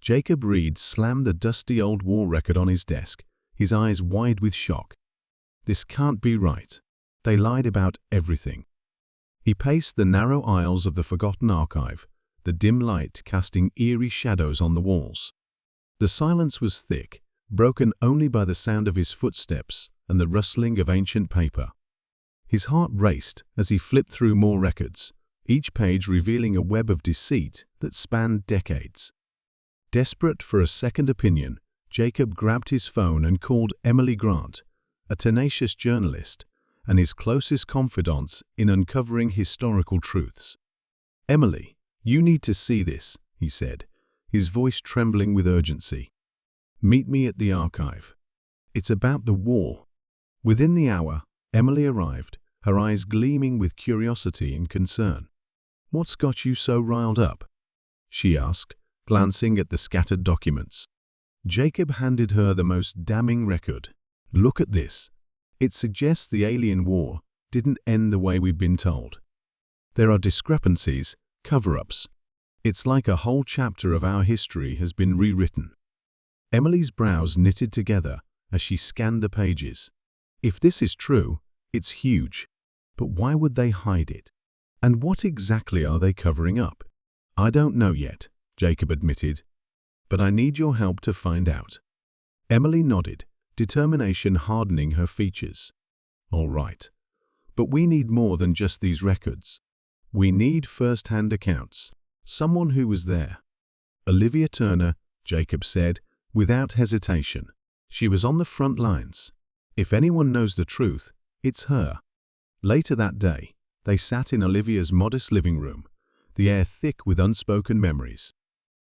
Jacob Reed slammed the dusty old war record on his desk, his eyes wide with shock. This can't be right. They lied about everything. He paced the narrow aisles of the forgotten archive, the dim light casting eerie shadows on the walls. The silence was thick, broken only by the sound of his footsteps and the rustling of ancient paper. His heart raced as he flipped through more records, each page revealing a web of deceit that spanned decades. Desperate for a second opinion, Jacob grabbed his phone and called Emily Grant, a tenacious journalist, and his closest confidant in uncovering historical truths. "Emily, you need to see this," he said, his voice trembling with urgency. "Meet me at the archive. It's about the war." Within the hour, Emily arrived, her eyes gleaming with curiosity and concern. "What's got you so riled up?" she asked, glancing at the scattered documents. Jacob handed her the most damning record. "Look at this. It suggests the alien war didn't end the way we've been told. There are discrepancies, cover-ups. It's like a whole chapter of our history has been rewritten." Emily's brows knitted together as she scanned the pages. If this is true, it's huge. But why would they hide it? And what exactly are they covering up? "I don't know yet," Jacob admitted, "but I need your help to find out." Emily nodded, determination hardening her features. "All right. But we need more than just these records. We need first-hand accounts, someone who was there." "Olivia Turner," Jacob said, without hesitation. "She was on the front lines. If anyone knows the truth, it's her." Later that day, they sat in Olivia's modest living room, the air thick with unspoken memories.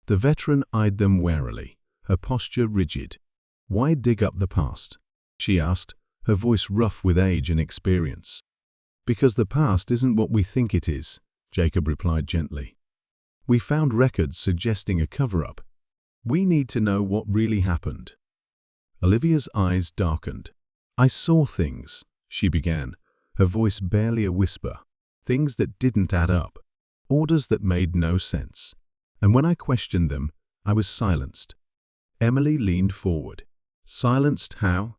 The veteran eyed them warily, her posture rigid. "Why dig up the past?" she asked, her voice rough with age and experience. "Because the past isn't what we think it is," Jacob replied gently. "We found records suggesting a cover-up. We need to know what really happened." Olivia's eyes darkened. "I saw things," she began, her voice barely a whisper. "Things that didn't add up. Orders that made no sense. And when I questioned them, I was silenced." Emily leaned forward. "Silenced how?"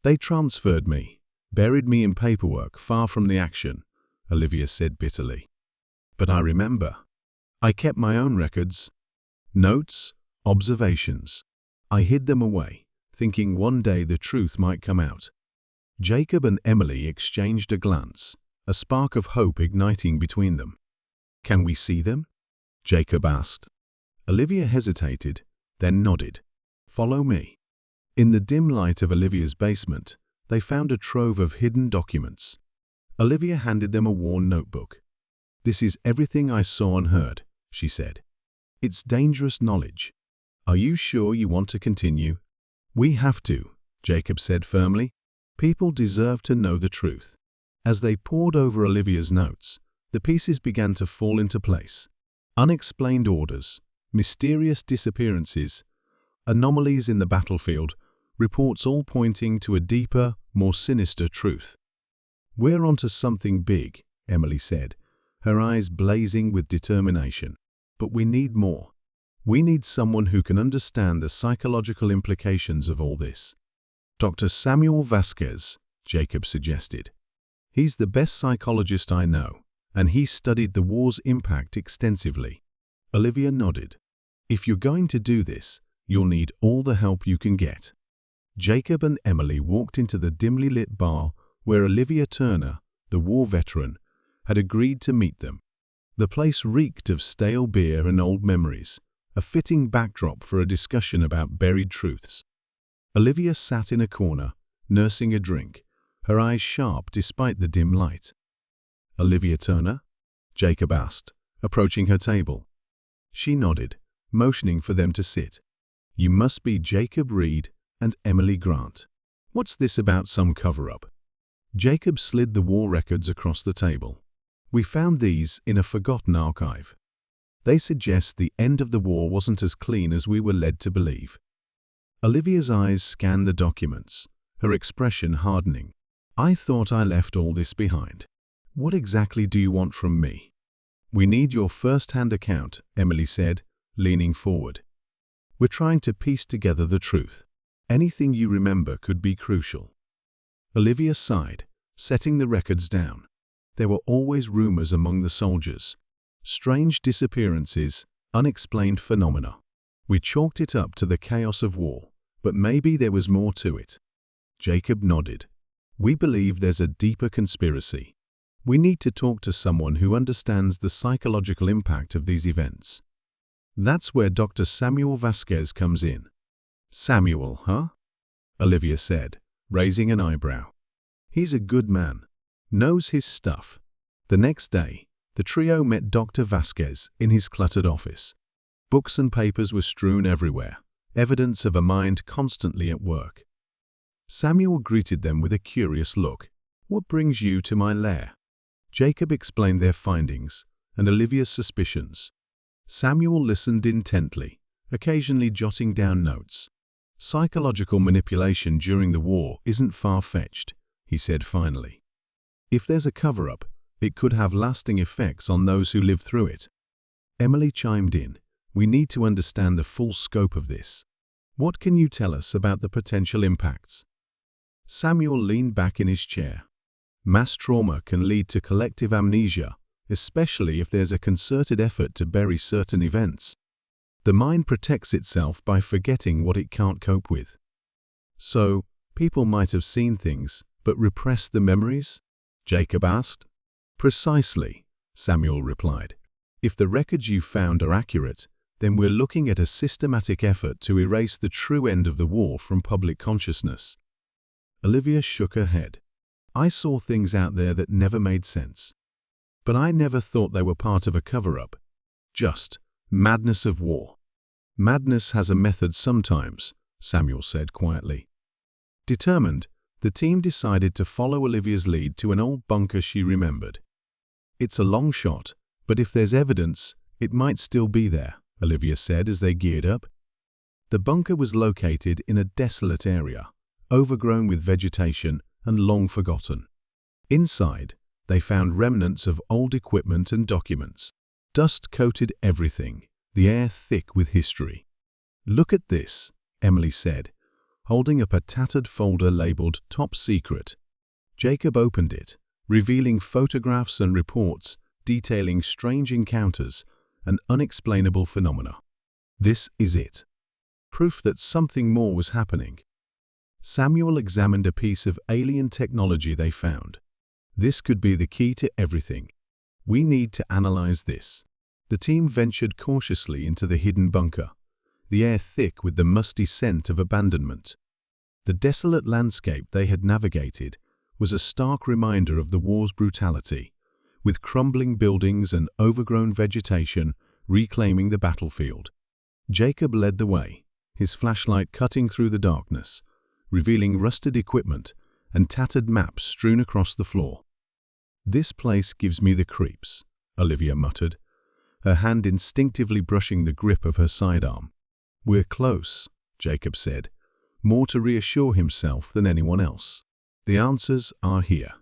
"They transferred me, buried me in paperwork far from the action," Olivia said bitterly. "But I remember. I kept my own records. Notes, observations. I hid them away, thinking one day the truth might come out." Jacob and Emily exchanged a glance, a spark of hope igniting between them. "Can we see them?" Jacob asked. Olivia hesitated, then nodded. "Follow me." In the dim light of Olivia's basement, they found a trove of hidden documents. Olivia handed them a worn notebook. "This is everything I saw and heard," she said. "It's dangerous knowledge. Are you sure you want to continue?" "We have to," Jacob said firmly. "People deserve to know the truth." As they pored over Olivia's notes, the pieces began to fall into place. Unexplained orders, mysterious disappearances, anomalies in the battlefield, reports all pointing to a deeper, more sinister truth. "We're onto something big," Emily said, her eyes blazing with determination. "But we need more. We need someone who can understand the psychological implications of all this." "Dr. Samuel Vasquez," Jacob suggested. "He's the best psychologist I know, and he studied the war's impact extensively." Olivia nodded. "If you're going to do this, you'll need all the help you can get." Jacob and Emily walked into the dimly lit bar where Olivia Turner, the war veteran, had agreed to meet them. The place reeked of stale beer and old memories, a fitting backdrop for a discussion about buried truths. Olivia sat in a corner, nursing a drink, her eyes sharp despite the dim light. "Olivia Turner?" Jacob asked, approaching her table. She nodded, motioning for them to sit. "You must be Jacob Reed and Emily Grant. What's this about some cover-up?" Jacob slid the war records across the table. "We found these in a forgotten archive. They suggest the end of the war wasn't as clean as we were led to believe." Olivia's eyes scanned the documents, her expression hardening. "I thought I left all this behind. What exactly do you want from me?" "We need your first-hand account," Emily said, leaning forward. We're trying to piece together the truth. Anything you remember could be crucial." Olivia sighed, setting the records down. There were always rumors among the soldiers. Strange disappearances, unexplained phenomena. We chalked it up to the chaos of war, but maybe there was more to it. Jacob nodded. "We believe there's a deeper conspiracy. We need to talk to someone who understands the psychological impact of these events." That's where Dr. Samuel Vasquez comes in. "Samuel, huh?" Olivia said, raising an eyebrow. "He's a good man. Knows his stuff." The next day, the trio met Dr. Vasquez in his cluttered office. Books and papers were strewn everywhere, evidence of a mind constantly at work. Samuel greeted them with a curious look. "What brings you to my lair?" Jacob explained their findings and Olivia's suspicions. Samuel listened intently, occasionally jotting down notes. "Psychological manipulation during the war isn't far-fetched," he said finally. "If there's a cover-up, it could have lasting effects on those who live through it." Emily chimed in. "We need to understand the full scope of this. What can you tell us about the potential impacts?" Samuel leaned back in his chair. "Mass trauma can lead to collective amnesia, especially if there's a concerted effort to bury certain events. The mind protects itself by forgetting what it can't cope with." "So, people might have seen things, but repressed the memories?" Jacob asked. "Precisely," Samuel replied. "If the records you found are accurate, then we're looking at a systematic effort to erase the true end of the war from public consciousness." Olivia shook her head. "I saw things out there that never made sense. But I never thought they were part of a cover-up. Just madness of war." "Madness has a method sometimes," Samuel said quietly. Determined, the team decided to follow Olivia's lead to an old bunker she remembered. "It's a long shot, but if there's evidence, it might still be there," Olivia said as they geared up. The bunker was located in a desolate area, overgrown with vegetation and long forgotten. Inside, they found remnants of old equipment and documents. Dust coated everything, the air thick with history. "Look at this," Emily said, holding up a tattered folder labeled Top Secret. Jacob opened it, revealing photographs and reports detailing strange encounters and unexplainable phenomena. "This is it. Proof that something more was happening." Samuel examined a piece of alien technology they found. "This could be the key to everything. We need to analyze this." The team ventured cautiously into the hidden bunker, the air thick with the musty scent of abandonment. The desolate landscape they had navigated was a stark reminder of the war's brutality, with crumbling buildings and overgrown vegetation reclaiming the battlefield. Jacob led the way, his flashlight cutting through the darkness, revealing rusted equipment and tattered maps strewn across the floor. "This place gives me the creeps," Olivia muttered, her hand instinctively brushing the grip of her sidearm. "We're close," Jacob said, more to reassure himself than anyone else. "The answers are here."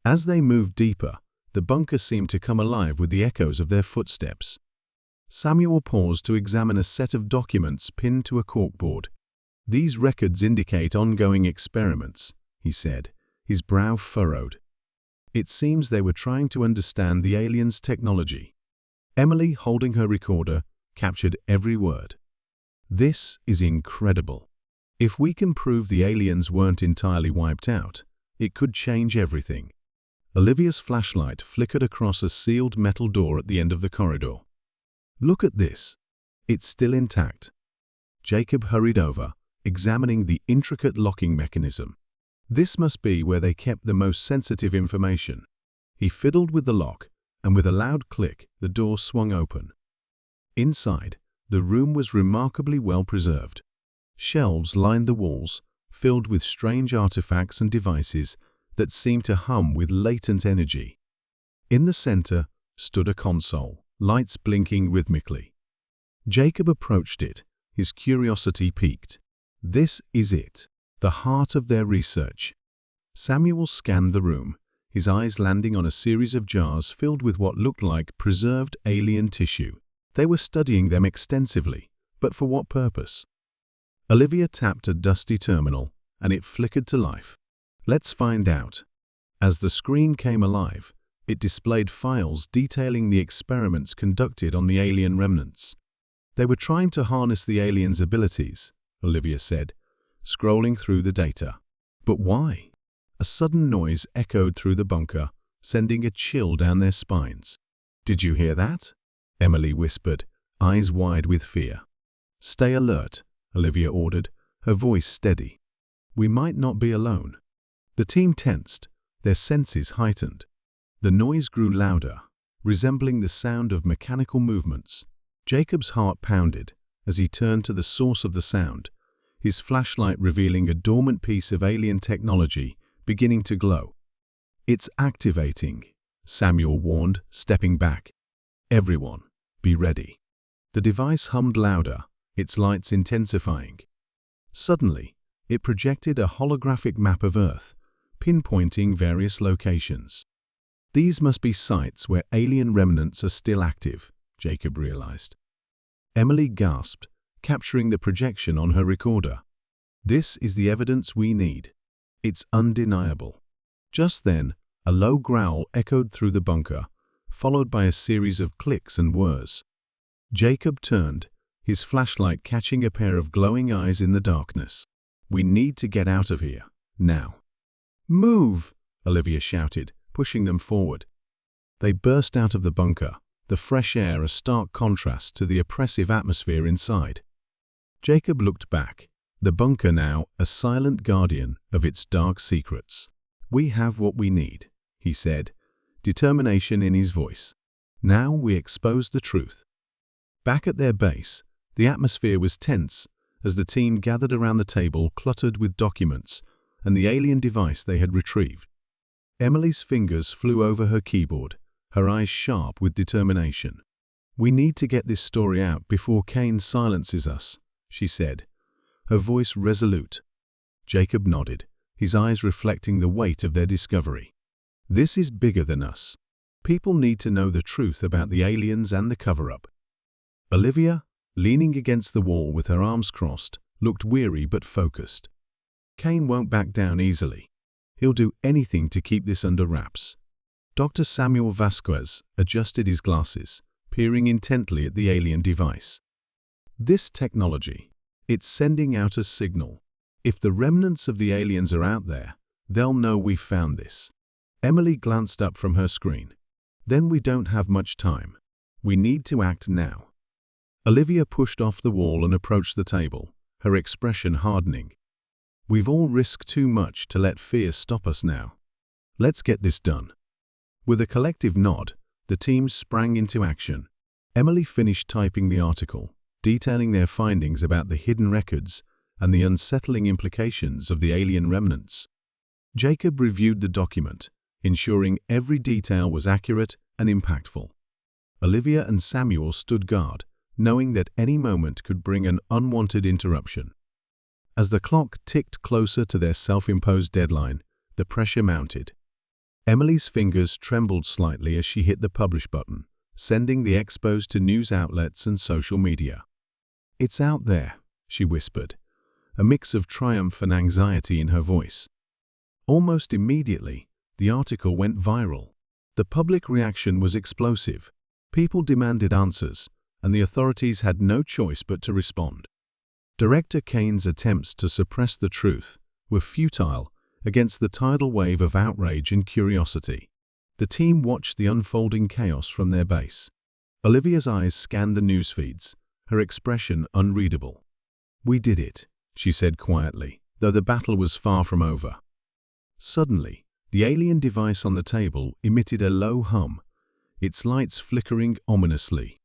As they moved deeper, the bunker seemed to come alive with the echoes of their footsteps. Samuel paused to examine a set of documents pinned to a corkboard. "These records indicate ongoing experiments," he said, his brow furrowed. "It seems they were trying to understand the aliens' technology." Emily, holding her recorder, captured every word. "This is incredible. If we can prove the aliens weren't entirely wiped out, it could change everything." Olivia's flashlight flickered across a sealed metal door at the end of the corridor. "Look at this. It's still intact." Jacob hurried over, examining the intricate locking mechanism. This must be where they kept the most sensitive information. He fiddled with the lock, and with a loud click, the door swung open. Inside, the room was remarkably well preserved. Shelves lined the walls, filled with strange artifacts and devices that seemed to hum with latent energy. In the center stood a console, lights blinking rhythmically. Jacob approached it, his curiosity piqued. This is it, the heart of their research. Samuel scanned the room, his eyes landing on a series of jars filled with what looked like preserved alien tissue. They were studying them extensively, But for what purpose? Olivia tapped a dusty terminal, and it flickered to life. Let's find out. As the screen came alive, it displayed files detailing the experiments conducted on the alien remnants. They were trying to harness the aliens' abilities, Olivia said, scrolling through the data. But why? A sudden noise echoed through the bunker, sending a chill down their spines. "Did you hear that?" Emily whispered, eyes wide with fear. "Stay alert," Olivia ordered, her voice steady. "We might not be alone." The team tensed, their senses heightened. The noise grew louder, resembling the sound of mechanical movements. Jacob's heart pounded as he turned to the source of the sound, his flashlight revealing a dormant piece of alien technology beginning to glow. "It's activating," Samuel warned, stepping back. "Everyone, be ready." The device hummed louder, its lights intensifying. Suddenly, it projected a holographic map of Earth, pinpointing various locations. "These must be sites where alien remnants are still active," Jacob realized. Emily gasped, capturing the projection on her recorder. "This is the evidence we need. It's undeniable." Just then, a low growl echoed through the bunker, followed by a series of clicks and whirs. Jacob turned, his flashlight catching a pair of glowing eyes in the darkness. "We need to get out of here, now." "Move!" Olivia shouted, pushing them forward. They burst out of the bunker, the fresh air a stark contrast to the oppressive atmosphere inside. Jacob looked back, the bunker now a silent guardian of its dark secrets. "We have what we need," he said, determination in his voice. "Now we expose the truth." Back at their base, the atmosphere was tense as the team gathered around the table cluttered with documents and the alien device they had retrieved. Emily's fingers flew over her keyboard, her eyes sharp with determination. "We need to get this story out before Kane silences us," she said, her voice resolute. Jacob nodded, his eyes reflecting the weight of their discovery. "This is bigger than us. People need to know the truth about the aliens and the cover-up." Olivia, leaning against the wall with her arms crossed, looked weary but focused. "Kane won't back down easily. He'll do anything to keep this under wraps." Dr. Samuel Vasquez adjusted his glasses, peering intently at the alien device. "This technology, it's sending out a signal. If the remnants of the aliens are out there, they'll know we've found this." Emily glanced up from her screen. "Then we don't have much time. We need to act now." Olivia pushed off the wall and approached the table, her expression hardening. "We've all risked too much to let fear stop us now. Let's get this done." With a collective nod, the team sprang into action. Emily finished typing the article, detailing their findings about the hidden records and the unsettling implications of the alien remnants. Jacob reviewed the document, ensuring every detail was accurate and impactful. Olivia and Samuel stood guard, knowing that any moment could bring an unwanted interruption. As the clock ticked closer to their self-imposed deadline, the pressure mounted. Emily's fingers trembled slightly as she hit the publish button, sending the expose to news outlets and social media. "It's out there," she whispered, a mix of triumph and anxiety in her voice. Almost immediately, the article went viral. The public reaction was explosive. People demanded answers, and the authorities had no choice but to respond. Director Kane's attempts to suppress the truth were futile against the tidal wave of outrage and curiosity. The team watched the unfolding chaos from their base. Olivia's eyes scanned the news feeds, her expression unreadable. "We did it," she said quietly, though the battle was far from over. Suddenly, the alien device on the table emitted a low hum, its lights flickering ominously.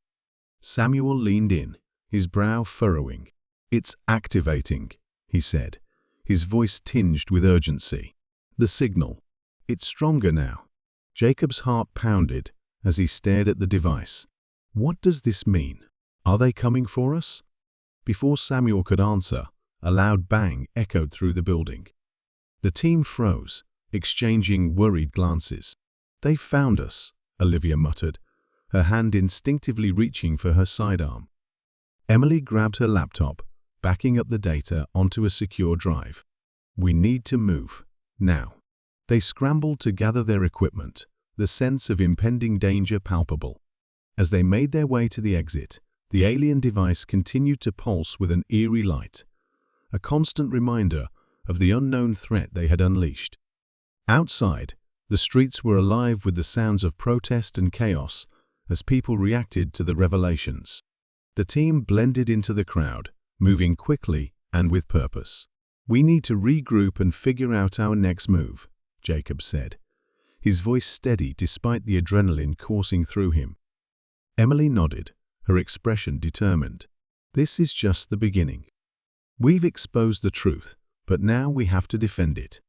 Samuel leaned in, his brow furrowing. "It's activating," he said, his voice tinged with urgency. "The signal. It's stronger now." Jacob's heart pounded as he stared at the device. "What does this mean? Are they coming for us?" Before Samuel could answer, a loud bang echoed through the building. The team froze, exchanging worried glances. "They found us," Olivia muttered, her hand instinctively reaching for her sidearm. Emily grabbed her laptop, backing up the data onto a secure drive. We need to move. Now. They scrambled to gather their equipment, the sense of impending danger palpable. As they made their way to the exit, the alien device continued to pulse with an eerie light, a constant reminder of the unknown threat they had unleashed. Outside, the streets were alive with the sounds of protest and chaos as people reacted to the revelations. The team blended into the crowd, moving quickly and with purpose. "We need to regroup and figure out our next move," Jacob said, his voice steady despite the adrenaline coursing through him. Emily nodded, her expression determined. "This is just the beginning. We've exposed the truth, but now we have to defend it."